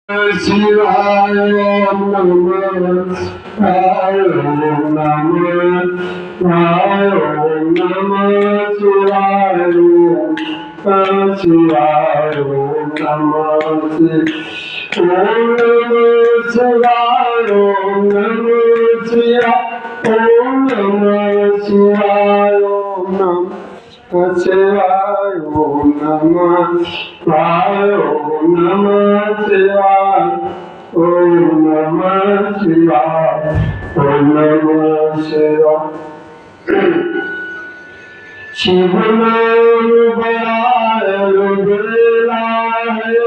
शिवाय नमः शिवाय नमः शिवाय शिवाय नमः शिवाय ओम नमः शिवाय शिवाय ओम नमः शिवाय ओम नमः शिवाय ओम नमः शिवाय ओम नमः शिवाय। शिव नाम बड़ा बेला है,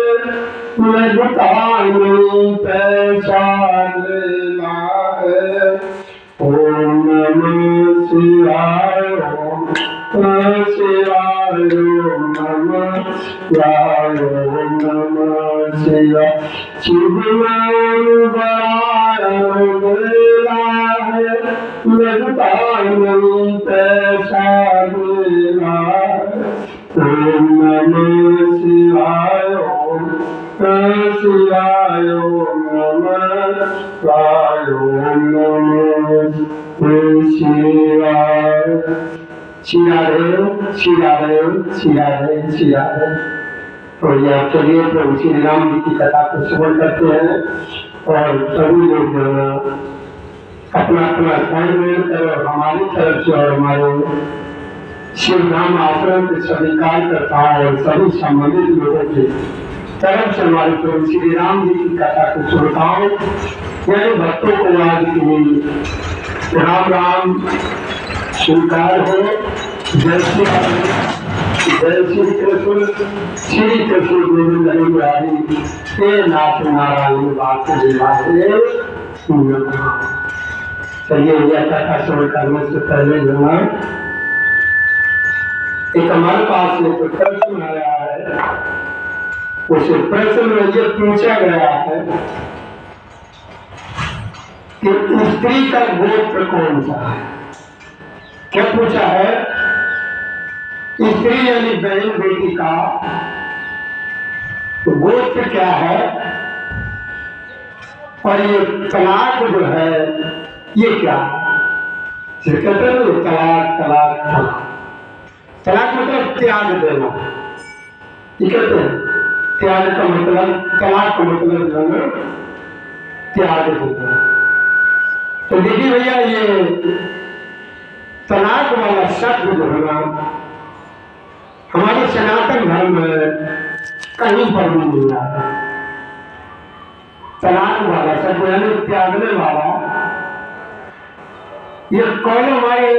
मैं बता नहीं पहचान लेना है। ओम नमः शिवाय ओम शिवाय ओम नमः शिवाय ओम नमः शिवाय। शिव नाम बड़ा बेला है, मैं बता नहीं पहचान लेना है। ओम नमः शिवाय ओम शिवाय ओम नमः शिवाय ओम नमः शिवाय। शिवाय शिवाय शिवाय। तो यह चलिए प्रभु श्री राम जी की कथा को श्रवण करते हैं और सभी लोग अपना अपना स्थान करो हमारी तरफ से और हमारे शिव नाम आश्रम के स्वीकार करता है और सभी संबंधित लोगों की तरफ से हमारे प्रभु श्री राम जी की कथा को सुनताओं यानी भक्तों को आज की राम राम स्वीकार हो। जय श्री कृष्ण श्री कृष्ण गोविंद हरि हे नाथ नारायण वासुदेव। चलिए यह कथा श्रवण करने से पहले जो एक हमारे पास में जो प्रश्न आया है उस प्रश्न में यह पूछा गया है कि स्त्री का गोत्र कौन सा है। क्या पूछा है? स्त्री यानी बहन बेटी का गोत्र क्या है और ये तलाक जो है ये क्या है? कहते हैं तलाक तलाक तलाक। तलाक मतलब त्याग देना। ये कहते हैं त्याग का मतलब, तलाक का मतलब जो है त्याग देना। तो देखिए भैया ये तलाक वाला शब्द जो है ना हमारे सनातन धर्म में कहीं पर भी नहीं आता। तलाक वाला शब्द यानी त्यागने वाला ये कौन हमारे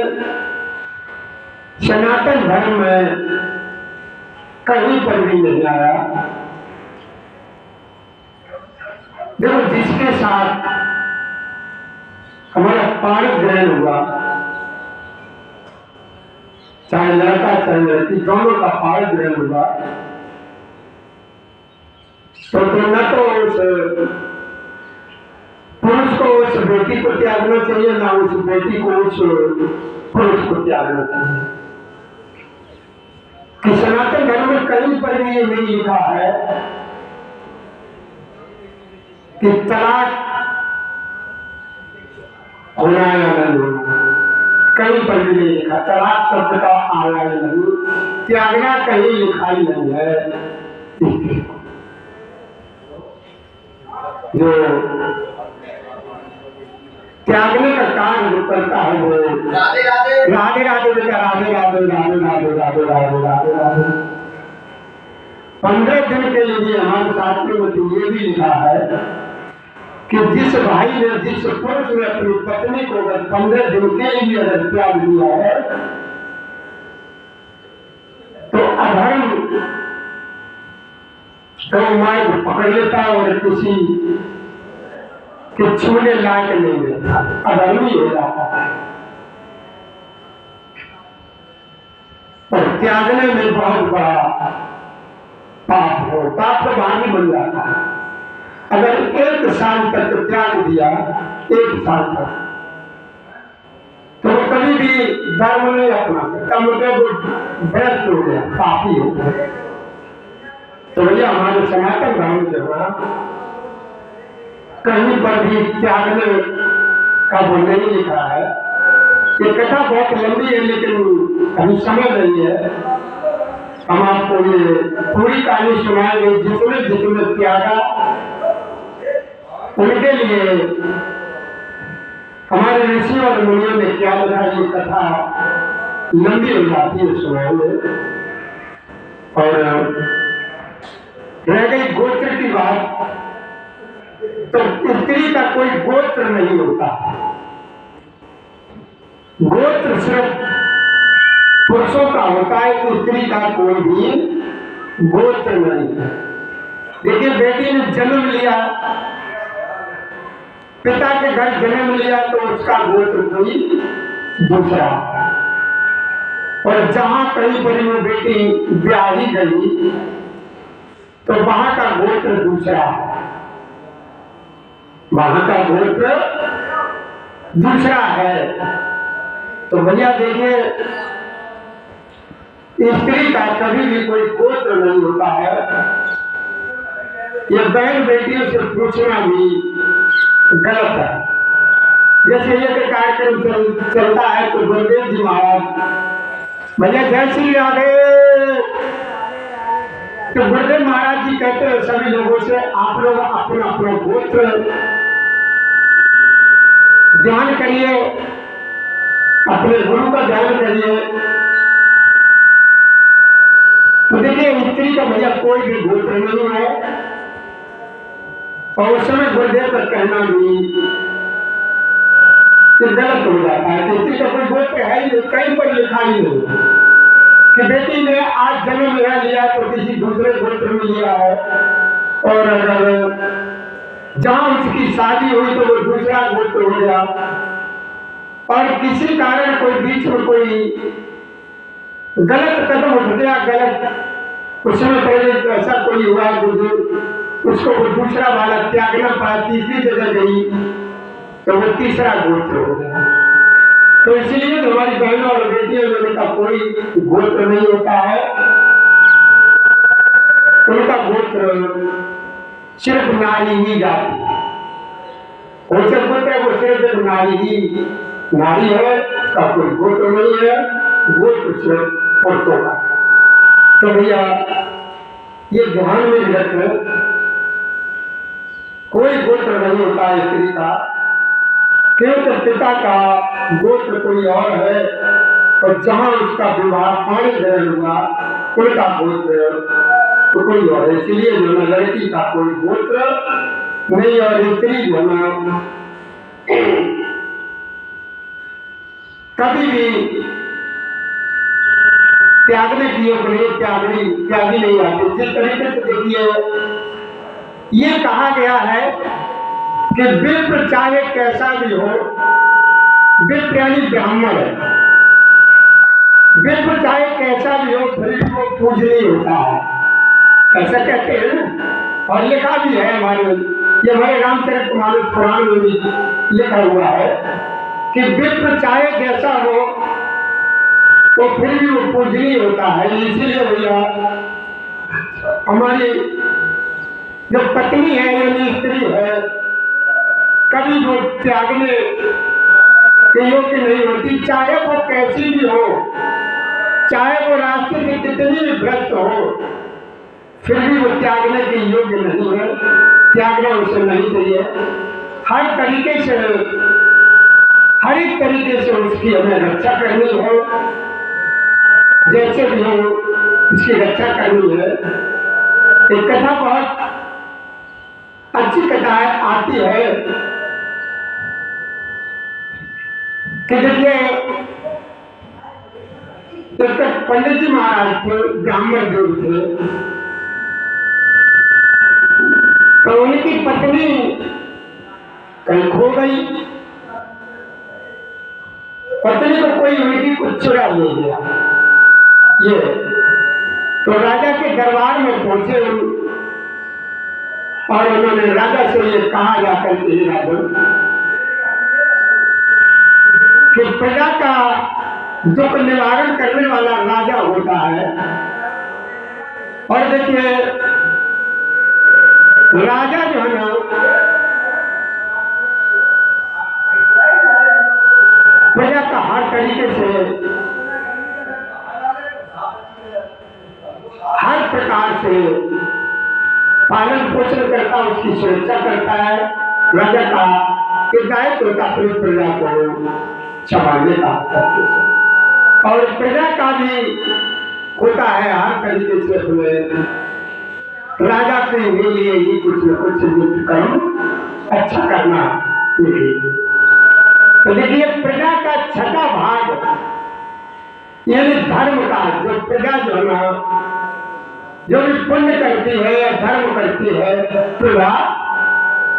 सनातन धर्म में कहीं पर भी नहीं आया। देखो जिसके साथ हमारा पाणिक ग्रहण हुआ, चाहे लड़का चाहे लड़की दोनों का पाणिक ग्रहण हुआ, तो न तो उस पुरुष को उस बेटी को त्यागना चाहिए, ना उस बेटी को उस पुरुष को त्यागना चाहिए। कि सनातन धर्म में कहीं पर भी ये नहीं लिखा है कि तलाक होना या नहीं होना। कहीं पर भी नहीं लिखा। तलाक शब्द का आया नहीं, त्यागना कहीं लिखा ही नहीं है। जो त्यागने का कार्य जो करता है वो राधे राधे राधे राधे बेटा राधे राधे राधे राधे राधे राधे राधे राधे। 15 दिन के लिए हमारे शास्त्रों में तो ये भी लिखा है कि जिस भाई ने जिस पुरुष ने अपनी पत्नी को अगर 15 दिन के लिए अगर त्याग दिया है तो अधर्म तो मार्ग पकड़ लेता और किसी के छूने लायक नहीं रहता, अधर्मी हो जाता है। और त्यागने में बहुत बड़ा पाप हो, पाप का भागी बन जाता है। अगर 1 साल तक त्याग दिया, 1 साल तक, तो वो कभी भी धर्म नहीं अपना सकता, मतलब भ्रष्ट हो गया, पापी हो गया। तो भैया हमारे सनातन धर्म जो है कहीं पर भी त्यागने का वो नहीं लिखा है। ये कथा बहुत लंबी है लेकिन अभी समय नहीं है। हम आपको ये पूरी कहानी सुनाएंगे। जिसने जिसने त्यागा उनके लिए हमारे ऋषि और मुनियों ने क्या लिखा, ये कथा लंबी हो जाती है सुनाएंगे। और रह गई गोत्र की बात, तो स्त्री का कोई गोत्र नहीं होता। गोत्र सिर्फ पुरुषों का होता है, स्त्री का कोई भी गोत्र नहीं है। देखिए, बेटी ने जन्म लिया, पिता के घर जन्म लिया, तो उसका गोत्र कोई दूसरा। और जहां कहीं पर वो बेटी ब्याही गई तो वहां का गोत्र दूसरा है, वहां का गोत्र दूसरा है। तो भैया देखिए, स्त्री का कभी भी कोई गोत्र नहीं होता है। ये बहन बेटियों से पूछना भी गलत है। जैसे ये कार्यक्रम चलता है तो गुरुदेव जी महाराज भैया जय श्री राधे, तो गुरुदेव महाराज जी कहते हैं सभी लोगों से, आप लोग अपना अपना गोत्र ध्यान करिए, अपने गुरु का ध्यान करिए। तो देखिए, स्त्री का भैया कोई भी गोत्र नहीं है। और उस समय गुरुदेव का कहना भी गलत हो जाता है। स्त्री का कोई गोत्र है ही नहीं, कहीं पर लिखा ही नहीं कि बेटी ने आज जन्म लिया तो किसी दूसरे गोत्र में लिया है, और अगर जहां उसकी शादी हुई तो वो दूसरा गोत्र हो गया। और किसी कारण कोई बीच में कोई गलत कदम उठ गया, गलत उसमें पहले ऐसा कोई हुआ उसको वो दूसरा वाला त्यागना पड़ा, तीसरी जगह गई तो वो तीसरा गोत्र हो गया। तो इसीलिए हमारी बहनों और बेटियों का कोई गोत्र नहीं होता है। उनका गोत्र सिर्फ नारी ही जाती है। वो सब गोत्र है, वो सिर्फ नारी ही नारी है, उसका कोई गोत्र नहीं है। गोत्र सिर्फ पुरुषों का। तो भैया ये ध्यान में रखकर, कोई गोत्र नहीं होता है स्त्री का, क्योंकि पिता का गोत्र कोई और है और जहां उसका विवाह पानी ग्रहण हुआ उनका गोत्र तो कोई और है। इसलिए जो है लड़की का कोई गोत्र नहीं, और स्त्री जो है कभी भी त्यागने की योग नहीं, त्यागी नहीं आती। जिस तरीके से देखिए, ये कहा गया है कि विप्र चाहे कैसा भी हो, विप्र यानी ब्राह्मण है, विप्र चाहे कैसा भी हो फिर वो पूजनीय होता है, ऐसा कहते हैं ना। और लिखा भी है ये हमारे रामचरितमानस पुराण में भी लिखा हुआ है कि विप्र चाहे जैसा हो तो फिर भी वो पूजनीय होता है। इसीलिए भैया हमारी जो पत्नी है यानी स्त्री है, कभी वो त्यागने के योग्य नहीं होती, चाहे वो कैसी भी हो, चाहे वो रास्ते से कितनी भी भ्रष्ट हो, फिर भी वो त्यागने के योग्य नहीं है। त्यागना उसे नहीं चाहिए। हर तरीके से, हर एक तरीके से उसकी हमें रक्षा करनी हो, जैसे भी हो इसकी रक्षा करनी है। एक कथा बहुत अच्छी कथा आती है कि देखिए, एक पंडित जी महाराज थे, ब्राह्मण जो थे, तो उनकी पत्नी कहीं खो गई। पत्नी को कोई उनकी कुछ चुरा ले गया। ये तो राजा के दरबार में पहुंचे और उन्होंने राजा से ये कहा जाकर के राजन कि प्रजा का दुख निवारण करने वाला राजा होता है। और देखिए, राजा जो है ना पालन पोषण करता है, उसकी सुरक्षा करता है। राजा का दायित्व होता है अपनी प्रजा को संभालने का, और प्रजा का भी होता है हर तरीके से अपने राजा के लिए ही कुछ न कुछ कर्म अच्छा करना चाहिए। तो देखिए प्रजा का छठा भाग यानी धर्म का, जो प्रजा जो है ना, जो भी पुण्य करती है या धर्म करती है प्रजा,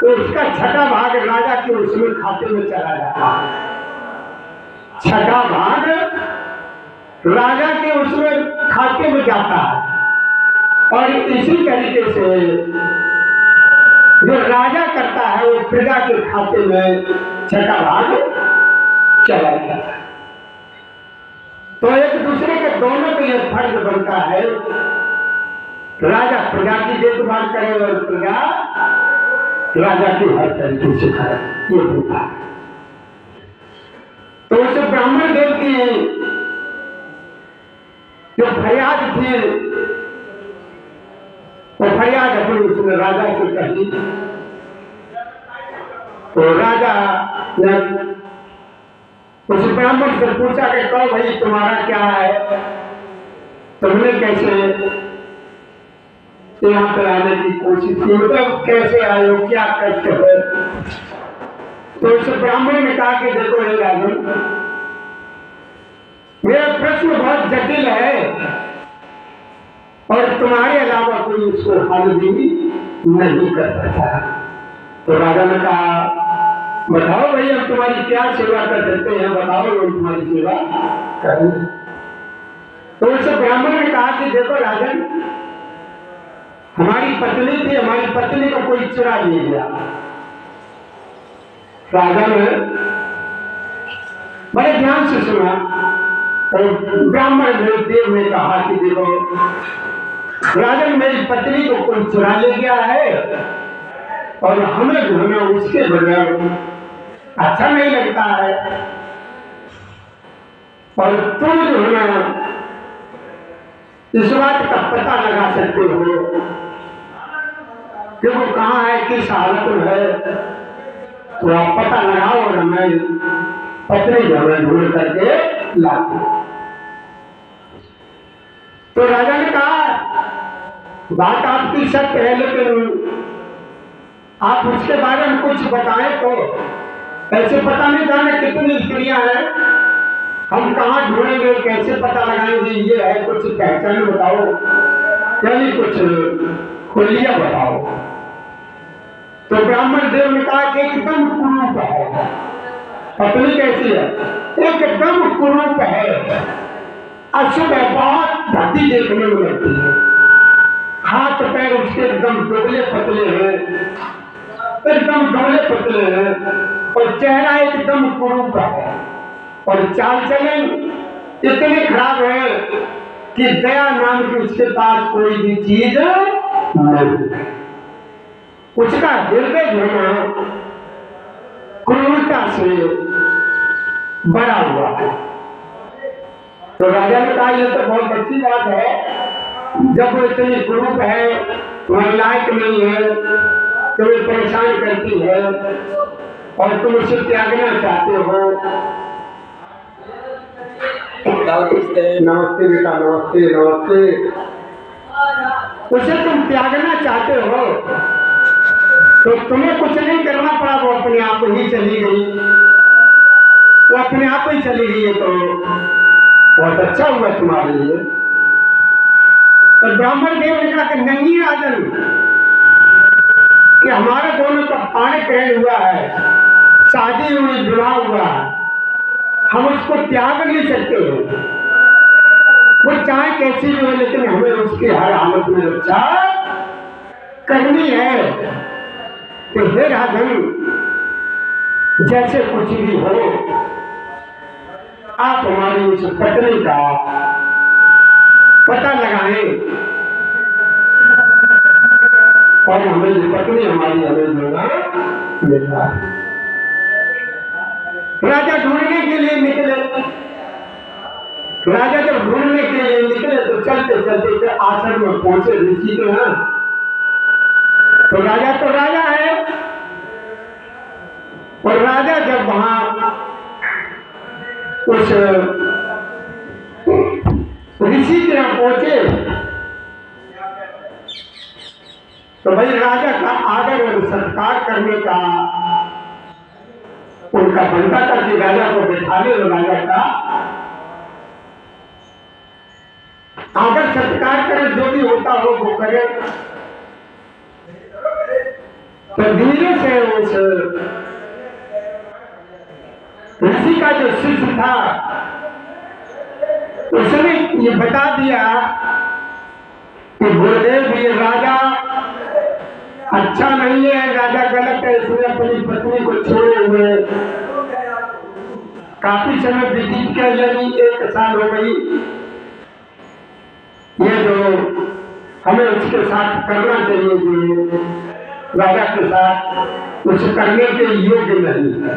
तो उसका छठा भाग राजा के उसमें खाते में चला जाता है। छठा भाग राजा के उसमें खाते में जाता है। और इसी तरीके से जो राजा करता है वो प्रजा के खाते में छठा भाग चला जाता है। तो एक दूसरे के दोनों के लिए फर्ज बनता है, राजा प्रजा की देखभाल करे और प्रजा राजा की हर तरीके से करे, ये होता है। तो उस ब्राह्मण देव की जो फरियाद थी, वो फरियाद अपनी उसने राजा से कही। तो राजा ने उस ब्राह्मण से पूछा कि कहो भाई तुम्हारा क्या है, तुमने कैसे यहाँ पर आने की कोशिश की, मतलब कैसे आए हो, क्या कष्ट है। तो उस ब्राह्मण ने कहा कि देखो हे राजन, मेरा प्रश्न बहुत जटिल है और तुम्हारे अलावा कोई उसको हल भी नहीं कर सकता। तो राजा ने कहा बताओ भाई हम तुम्हारी क्या सेवा कर सकते हैं, बताओ हम तुम्हारी सेवा करेंगे। तो उस ब्राह्मण ने कहा कि देखो राजन, हमारी पत्नी थी, हमारी पत्नी को कोई चुरा ले गया। राजा ने बड़े ध्यान से सुना। तो ब्राह्मण देव ने कहा कि देखो राजन, मेरी पत्नी को कोई चुरा ले गया है और हमें जो है उसके बगैर अच्छा नहीं लगता है, और तुम जो है ना इस बात का पता लगा सकते हो कि वो कहाँ है, किस हालत में है, तो आप पता लगाओ और हमें पत्नी जो है ढूंढ करके लाते। तो राजा ने कहा बात आपकी सत्य है, लेकिन आप उसके बारे में कुछ बताएं तो। ऐसे पता नहीं जाने कितनी स्त्रियां हैं, हम कहाँ ढूंढेंगे, कैसे पता लगाएंगे, ये है कुछ पहचान बताओ, यानी कुछ खुलिया बताओ। तो ब्राह्मण देव ने कहा कि एकदम कुरूप है। पत्नी कैसी है? एकदम कुरूप है, अशुभ है, बहुत भद्दी देखने में लगती है, हाथ पैर उसके एकदम दुबले पतले हैं, एकदम दुबले पतले हैं, और चेहरा एकदम कुरूप है, और चाल चलन इतने खराब है कि दया नाम की उसके पास कोई भी चीज नहीं। उसका हृदय जो है क्रूरता से भरा हुआ है। तो राजा ने कहा यह तो बहुत अच्छी बात है, जब वो इतनी कुरूप है, तुम्हारे लायक नहीं है, तुम्हें परेशान करती है और तुम उसे त्यागना चाहते हो। नमस्ते बेटा, नमस्ते नमस्ते। उसे तुम त्यागना चाहते हो तो तुम्हें कुछ नहीं करना पड़ा, वो अपने आप ही चली गई, वो अपने आप ही चली गई, तो बहुत अच्छा हुआ तुम्हारे लिए। तो ब्राह्मण देव ने कहा कि नहीं राजन, कि हमारे दोनों का पाणी ग्रहण हुआ है, शादी हुई, विवाह हुआ है, हम उसको त्याग नहीं सकते हो, वो चाहे कैसी भी हो, लेकिन हमें उसकी हर हालत में रक्षा करनी है। तो हे राजन, जैसे कुछ भी हो, आप हमारी उस पत्नी का पता लगाएं और हमें जो पत्नी हमारी हमें मिलना मिलना। राजा ढूंढने के लिए निकले। राजा जब ढूंढने के लिए निकले तो चलते चलते आश्रम में पहुंचे ऋषि के यहाँ। तो राजा है। और राजा जब वहां उस ऋषि के यहाँ पहुंचे तो भाई राजा का आदर और सत्कार करने का उनका बनता था कि राजा को बैठाने और राजा का आदर सत्कार करें, जो भी होता हो वो करे। तो धीरे से उस ऋषि का जो शिष्य था उसने ये बता दिया कि गुरुदेव ये राजा अच्छा नहीं है, राजा गलत है, इसने अपनी पत्नी को छोड़े हुए काफी समय व्यतीत किया, यानी 1 साल हो गई। ये जो हमें उसके साथ करना चाहिए, जो राजा के साथ कुछ करने के योग्य नहीं है।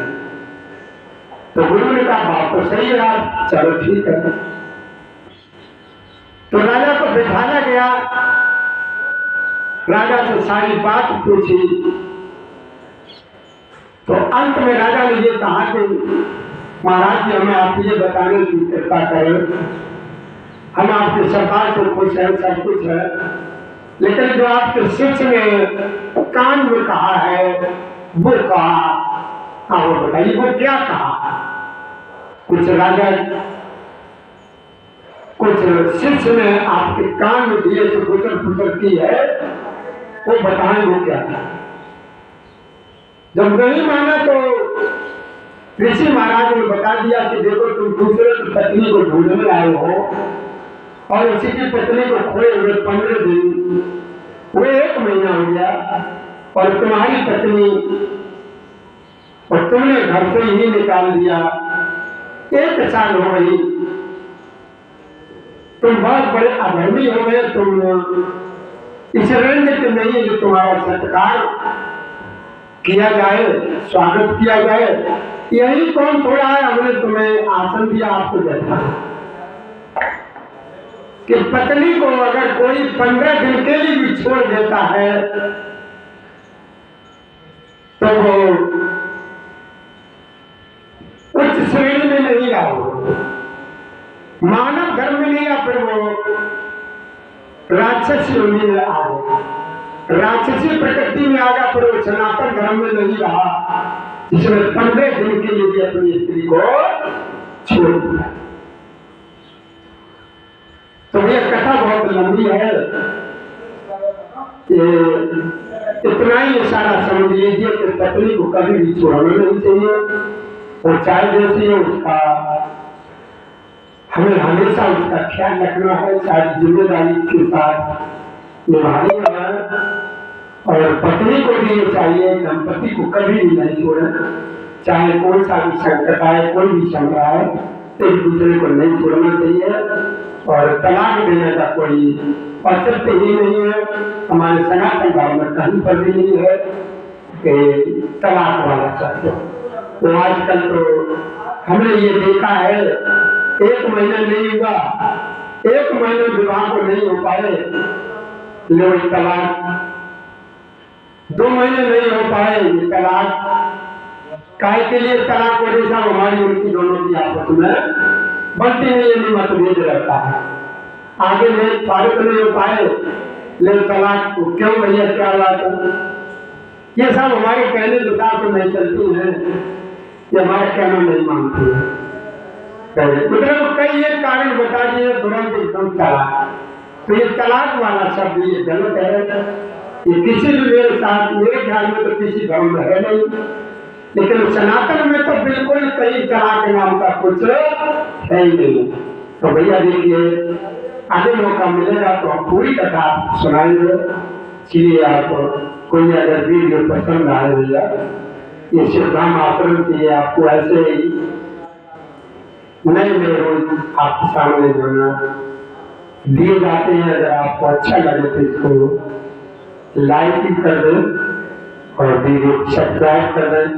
तो गुरु ने कहा बात तो सही है आप, चलो ठीक है। तो राजा को बिठाया गया, राजा से सारी बात पूछी। तो अंत में राजा ने ये कहा कि महाराज जी हमें आप ये बताने की कृपा करें, हम आपके सरकार से खुश हैं, सब कुछ है, लेकिन जो आपके शिष्य ने कान में कहा है वो कहा, हाँ वो बताइए वो क्या कहा। कुछ राजा कुछ शिष्य ने आपके कान में दिए से गुजर गुजर की है, वो बताएं वो क्या था। जब नहीं माना तो ऋषि महाराज ने बता दिया कि देखो तुम दूसरे की पत्नी को ढूंढने आए हो और उसी की पत्नी को खोए हुए 15 दिन, वो 1 महीना हो गया और तुम्हारी पत्नी और तुमने घर से ही निकाल दिया, 1 साल हो गई, तुम बहुत बड़े अधर्मी हो गए, तुम इस रंग के नहीं जो तुम्हारा सत्कार किया जाए, स्वागत किया जाए, यही कौन थोड़ा है, हमने तुम्हें आसन दिया आपको बैठा कि पत्नी को अगर कोई 15 दिन के लिए भी छोड़ देता है तो वो उच्च श्रेणी में नहीं रहा, मानव धर्म में नहीं, या फिर वो राक्षसी योनि में आ गया, राक्षसी प्रकृति में आ गया, फिर वो सनातन धर्म में नहीं रहा जिसमें 15 दिन के लिए भी अपनी स्त्री को छोड़ दिया। तो ये कथा बहुत लंबी है, इतना ही इशारा समझ लीजिए कि पत्नी को कभी भी छोड़ना नहीं चाहिए, और चाहे जैसी है उसका हमें हमेशा उसका ख्याल रखना है, सारी जिम्मेदारी के साथ निभानी है। और पत्नी को भी ये चाहिए कि हम पति को कभी भी नहीं छोड़े, चाहे कोई सा भी संकट आए, कोई भी संकट आए, एक दूसरे को नहीं छोड़ना चाहिए। और तलाक देने का कोई औचित्य ही नहीं है, हमारे सनातन धर्म में कहीं पर भी नहीं है कि तलाक वाला शब्द। तो आजकल तो हमने ये देखा है, 1 महीना नहीं हुआ, 1 महीने विवाह को नहीं हो पाए लोग तलाक, 2 महीने नहीं हो पाए तलाक। काय के लिए तलाक को जैसा हमारी उनकी दोनों की आपस में बनती नहीं, ये मतभेद रहता है, आगे नहीं फारिग नहीं हो पाए लेकिन तलाक क्यों भैया क्या बात है, ये सब हमारे कहने के साथ नहीं चलती है, ये हमारा कहना नहीं मानती है। मतलब कई एक कारण बता दिए तुरंत एकदम तलाक। तो ये तलाक वाला शब्द ये गलत है, ये किसी भी मेरे साथ मेरे ख्याल में तो किसी धर्म में है नहीं, लेकिन सनातन में तो बिल्कुल कई तलाक नाम का कुछ है ही नहीं। तो भैया देखिए आगे मौका मिलेगा तो हम पूरी कथा सुनाएंगे, इसलिए आप कोई अगर वीडियो पसंद आए भैया, ये शिवधाम आश्रम के आपको ऐसे ही नए नए रोज आपके सामने जो है दिए जाते हैं। अगर आपको अच्छा लगे तो इसको लाइक भी कर दें और वीडियो सब्सक्राइब कर दें,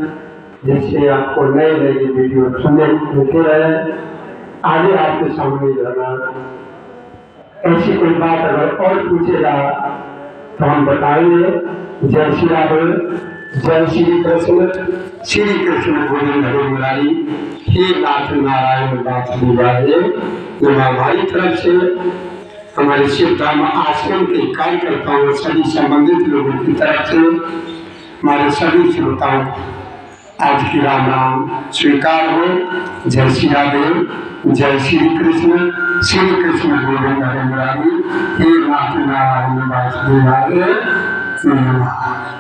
जिससे आपको नए नए वीडियो सुनने मिलते रहे। आगे आपके सामने जो है ऐसी कोई बात अगर और पूछेगा तो हम बताएंगे जय श्री राधे, जय श्री कृष्ण, श्री कृष्ण गोविंद हरे मुरारी, हे नाथ नारायण वासुदेवाय। ये हमारी तरफ से हमारे शिव धाम आश्रम के कार्यकर्ताओं सभी संबंधित लोगों की तरफ से हमारे सभी श्रोताओं आज की राम नाम स्वीकार हो। जय श्री राधे, जय श्री कृष्ण, श्री कृष्ण गोविंद हरे मुरारी, हे नाथ नारायण वासुदेवाय नमः।